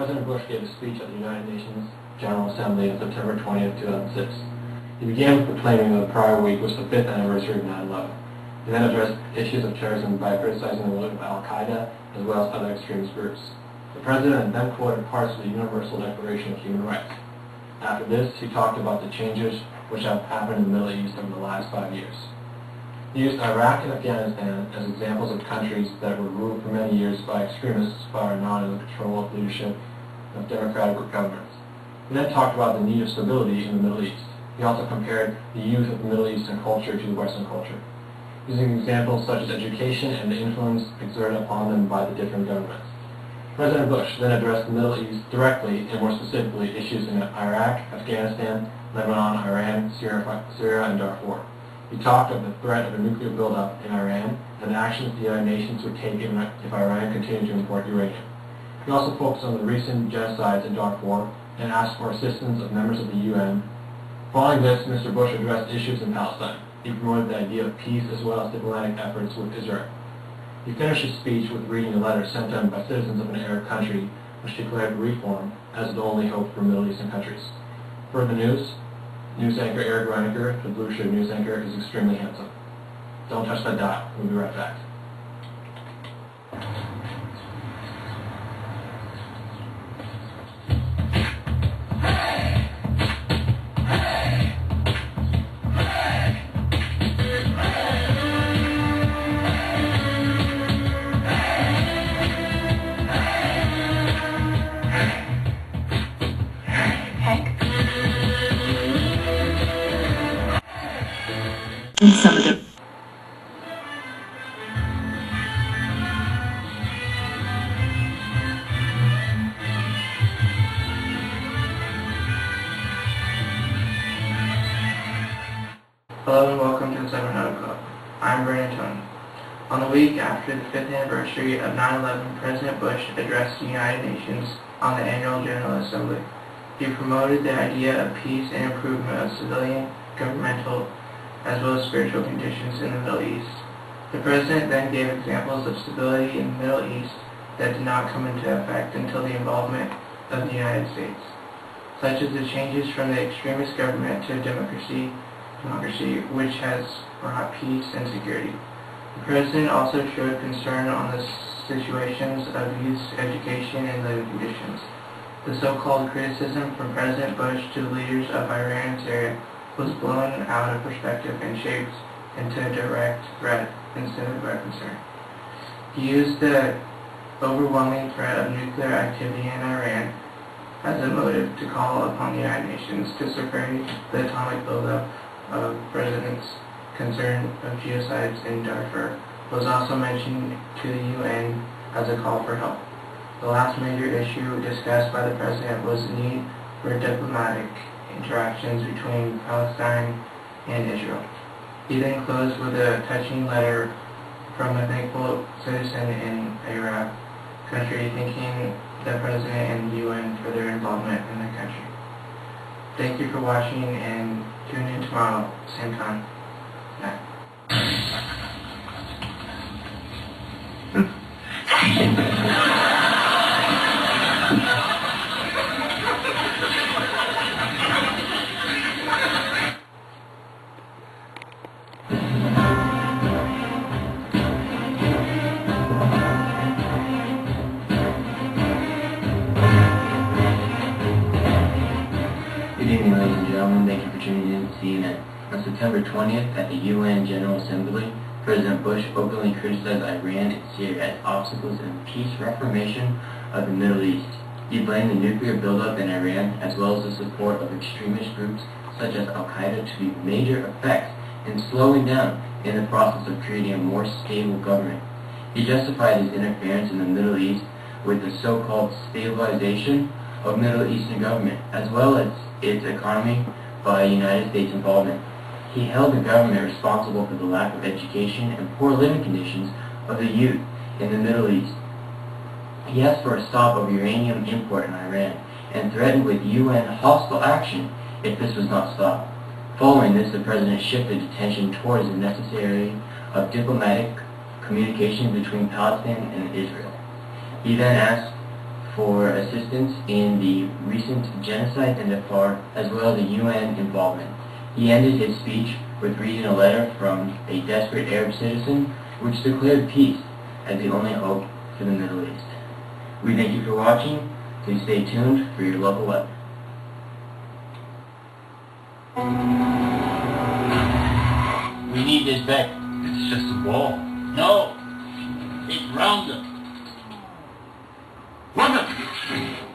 President Bush gave a speech at the United Nations General Assembly on September 20th, 2006. He began with proclaiming that the prior week was the 5th anniversary of 9/11. He then addressed issues of terrorism by criticizing the work of al-Qaeda as well as other extremist groups. The President then quoted parts of the Universal Declaration of Human Rights. After this, he talked about the changes which have happened in the Middle East over the last 5 years. He used Iraq and Afghanistan as examples of countries that were ruled for many years by extremists who are not under the control of leadership of democratic governments. He then talked about the need of stability in the Middle East. He also compared the youth of the Middle Eastern culture to the Western culture, using examples such as education and the influence exerted upon them by the different governments. President Bush then addressed the Middle East directly and more specifically issues in Iraq, Afghanistan, Lebanon, Iran, Syria, and Darfur. He talked of the threat of a nuclear buildup in Iran and the actions the United Nations would take if Iran continued to import uranium. He also focused on the recent genocides in Darfur and asked for assistance of members of the UN. Following this, Mr. Bush addressed issues in Palestine. He promoted the idea of peace as well as diplomatic efforts with Israel. He finished his speech with reading a letter sent to him by citizens of an Arab country which declared reform as the only hope for Middle Eastern countries. Further news anchor Eric Reinecker, the Blue Shirt news anchor, is extremely handsome. Don't touch that dial. We'll be right back. And some of them. Hello and welcome to the 700 Club. I'm Brandon Tony. On the week after the 5th anniversary of 9/11, President Bush addressed the United Nations on the annual General Assembly. He promoted the idea of peace and improvement of civilian, governmental, as well as spiritual conditions in the Middle East. The President then gave examples of stability in the Middle East that did not come into effect until the involvement of the United States, such as the changes from the extremist government to democracy which has brought peace and security. The President also showed concern on the situations of youth's education and living conditions. The so-called criticism from President Bush to the leaders of Iran and Syria was blown out of perspective and shaped into a direct threat instead of a concern. He used the overwhelming threat of nuclear activity in Iran as a motive to call upon the United Nations to suppress the atomic buildup of President's concern of genocides in Darfur was also mentioned to the UN as a call for help. The last major issue discussed by the President was the need for diplomatic interactions between Palestine and Israel. He then closed with a touching letter from a thankful citizen in Arab country thanking the President and the UN for their involvement in the country. Thank you for watching and tune in tomorrow, same time. Night. Good evening, ladies and gentlemen. Thank you for tuning in to CNN. On September 20th, at the UN General Assembly, President Bush openly criticized Iran and Syria as obstacles in the peace reformation of the Middle East. He blamed the nuclear buildup in Iran, as well as the support of extremist groups such as al-Qaeda, to be major effects in slowing down in the process of creating a more stable government. He justified his interference in the Middle East with the so-called stabilization of Middle Eastern government, as well as its economy, by United States involvement. He held the government responsible for the lack of education and poor living conditions of the youth in the Middle East. He asked for a stop of uranium import in Iran and threatened with UN hostile action if this was not stopped. Following this, the President shifted attention towards the necessity of diplomatic communication between Palestine and Israel. He then asked for assistance in the recent genocide in Darfur, as well as the UN involvement. He ended his speech with reading a letter from a desperate Arab citizen which declared peace as the only hope for the Middle East. We thank you for watching. Please stay tuned for your local web. We need this back. It's just a wall. No, it's round them. Woman!